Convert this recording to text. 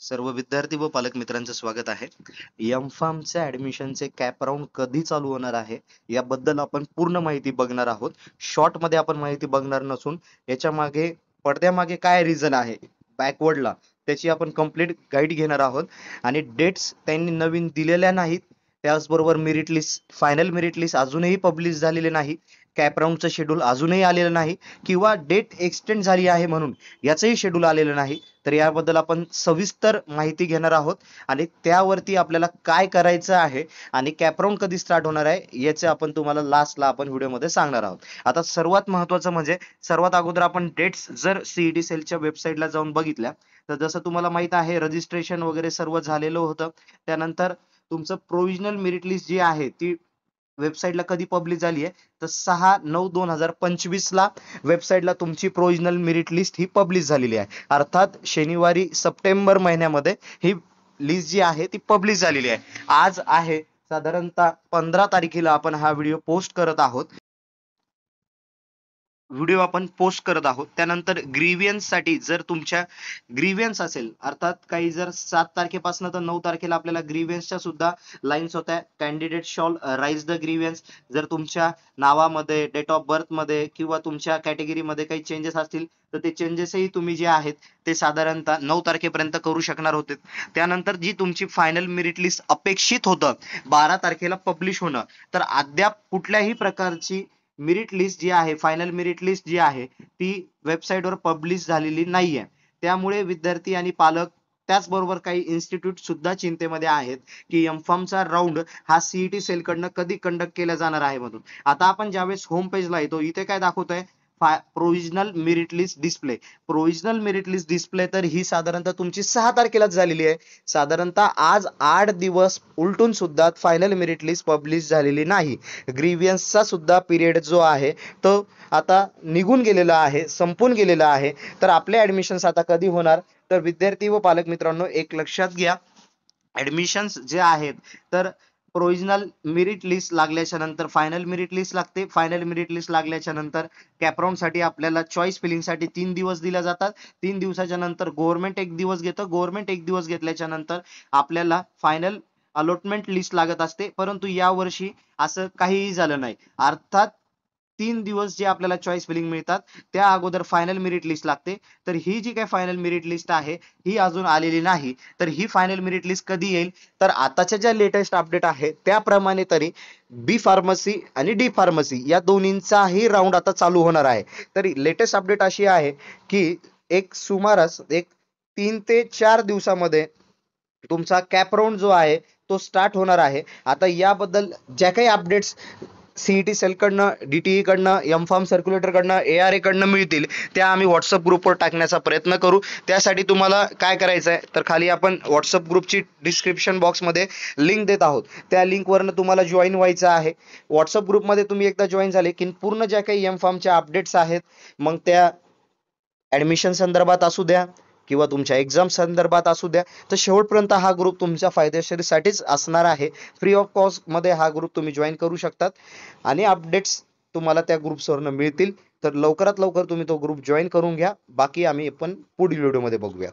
सर्व विद्यार्थी व पालक मित्रांचं स्वागत आहे. एम-फार्मचे ऍडमिशनचे कॅप राऊंड कधी चालू होणार आहे याबद्दल आपण पूर्ण माहिती बघणार आहोत. शॉर्ट मध्ये आपण माहिती बघणार नसून याच्या मागे पडद्यामागे काय रिझन आहे बॅकवर्डला त्याची आपण कंप्लीट गाईड घेणार आहोत. आणि डेट्स त्यांनी नवीन दिलेल्या नाहीत. त्याचबरोबर merit list, final merit list अजूनही पब्लिश झालेले नाही. कॅप राऊंडचं शेड्यूल अजूनही आलेलं नाही किंवा डेट एक्सटेंड झाली आहे म्हणून याचंही शेड्यूल आलेलं नाही. तर याबद्दल आपण सविस्तर माहिती घेणार आहोत आणि त्यावरती आपल्याला काय करायचं आहे आणि कॅपराऊंड कधी स्टार्ट होणार आहे याचे आपण तुम्हाला लास्टला आपण व्हिडिओमध्ये सांगणार आहोत. आता सर्वात महत्त्वाचं म्हणजे सर्वात अगोदर आपण डेट्स जर सीईटी सेलच्या वेबसाईटला जाऊन बघितल्या तर जसं तुम्हाला माहित आहे रजिस्ट्रेशन वगैरे सर्व झालेलं होतं. त्यानंतर तुमचं प्रोव्हिजनल मेरिट लिस्ट जी आहे ती वेबसाईटला कधी पब्लिश झाली आहे तर 6/9/2025 ला वेबसाईटला तुमची प्रोव्हिजनल मेरिट लिस्ट ही पब्लिश झालेली आहे. अर्थात शनिवारी सप्टेंबर महिन्यामध्ये ही लिस्ट जी आहे ती पब्लिश झालेली आहे. आज आहे साधारणतः 15 तारखेला आपण हा व्हिडिओ पोस्ट करत आहोत. त्यानंतर ग्रीव्हियन्स साठी जर तुमच्या ग्रीव्हियन्स असेल, अर्थात काही जर 7 तारखेपासून तर 9 तारखेला आपल्याला ग्रीव्हियन्सच्या सुद्धा लाईन्स होत्या. Candidate shall raise the grievances. जर तुमच्या नावामध्ये, डेट ऑफ बर्थ मध्ये किंवा तुमच्या कॅटेगरीमध्ये काही चेंजेस असतील तर ते चेंजेसही तुम्ही जे आहेत ते साधारणतः 9 तारखेपर्यंत करू शकणार होते. त्यानंतर जी तुमची फायनल मेरिट लिस्ट अपेक्षित होतं 12 तारखेला पब्लिश होणं, तर अद्याप कुठल्याही प्रकारची मेरिट लिस्ट जी आहे, फायनल मेरिट लिस्ट जी आहे ती वेबसाईटवर पब्लिश झालेली नाहीये. त्यामुळे विद्यार्थी आणि पालक त्याचबरोबर काही इन्स्टिट्यूट सुद्धा चिंतेमध्ये आहेत की एम-फार्मचा राऊंड हा सीईटी सेलकडनं कधी कंडक्ट केला जाणार आहे म्हणून. आता आपण ज्यावेळेस होम पेजला येतो इथे काय दाखवतोय, provisional merit list display. Provisional merit list display तर ही साधारणतः तुमची 6 तारखेलाच झालेली आहे. साधारणतः आज 8 दिवस उलटून सुद्धा फायनल मेरिट लिस्ट पब्लिश झालेली नाही. ग्रीव्हियन्सचा सुद्धा पिरियड जो आहे तो आता निघून गेलेला आहे, संपून गेलेला आहे. तर आपले ऍडमिशन्स आता कधी होणार, तर विद्यार्थी व पालक मित्रांनो एक लक्षात घ्या, ऍडमिशन्स जे आहेत तर प्रोव्हिजनल मेरिट लिस्ट लागल्याच्या नंतर फायनल मेरिट लिस्ट लागते. फायनल मेरिट लिस्ट लागल्याच्या नंतर कॅपराऊंड साठी आपल्याला चॉईस फिलिंग साठी 3 दिवस दिल्या जातात. 3 दिवसाच्या नंतर गव्हर्नमेंट 1 दिवस घेतं. गव्हर्नमेंट 1 दिवस घेतल्याच्या नंतर आपल्याला फायनल अलॉटमेंट लिस्ट लागत असते. परंतु यावर्षी असं काहीही झालं नाही. अर्थात 3 दिवस जे आपल्याला चॉईस फिलिंग मिळतात त्या अगोदर फायनल मेरिट लिस्ट लागते. तर ही जी काही फायनल मेरिट लिस्ट आहे ही अजून आलेली नाही. तर ही फायनल मेरिट लिस्ट कधी येईल, तर आताच्या ज्या लेटेस्ट अपडेट आहे त्याप्रमाणे तरी बी फार्मसी आणि डी फार्मसी या दोन्हींचाही राऊंड आता चालू होणार आहे. तरी लेटेस्ट अपडेट अशी आहे की एक सुमारास 3 ते 4 दिवसामध्ये तुमचा कॅप राऊंड जो आहे तो स्टार्ट होणार आहे. आता याबद्दल ज्या काही अपडेट्स सीईटी सेल कडनं, डीटीई कडनं, एम-फार्म सर्क्युलेटर कडनं, एआरए कडनं मिळतील त्या आम्ही व्हॉट्सअप ग्रुपवर टाकण्याचा प्रयत्न करू. त्यासाठी तुम्हाला काय करायचं आहे, तर खाली आपण व्हॉट्सअप ग्रुपची डिस्क्रिप्शन बॉक्समध्ये लिंक देत आहोत. त्या लिंकवरनं तुम्हाला जॉईन व्हायचं आहे. व्हॉट्सअप ग्रुपमध्ये तुम्ही एकदा जॉईन झाले की पूर्ण ज्या काही एम-फार्मच्या अपडेट्स आहेत, मग त्या ऍडमिशन संदर्भात असू द्या किंवा तुमच्या एक्झाम संदर्भात असू द्या, तर शेवटपर्यंत हा ग्रुप तुमच्या फायदेशीरसाठीच असणार आहे. फ्री ऑफ कॉस्ट मध्ये हा ग्रुप तुम्ही जॉईन करू शकतात आणि अपडेट्स तुम्हाला त्या ग्रुप्सवरनं मिळतील. तर लवकरात लवकर तुम्ही तो ग्रुप जॉईन करून घ्या. बाकी आम्ही पण पुढील व्हिडिओमध्ये बघूया.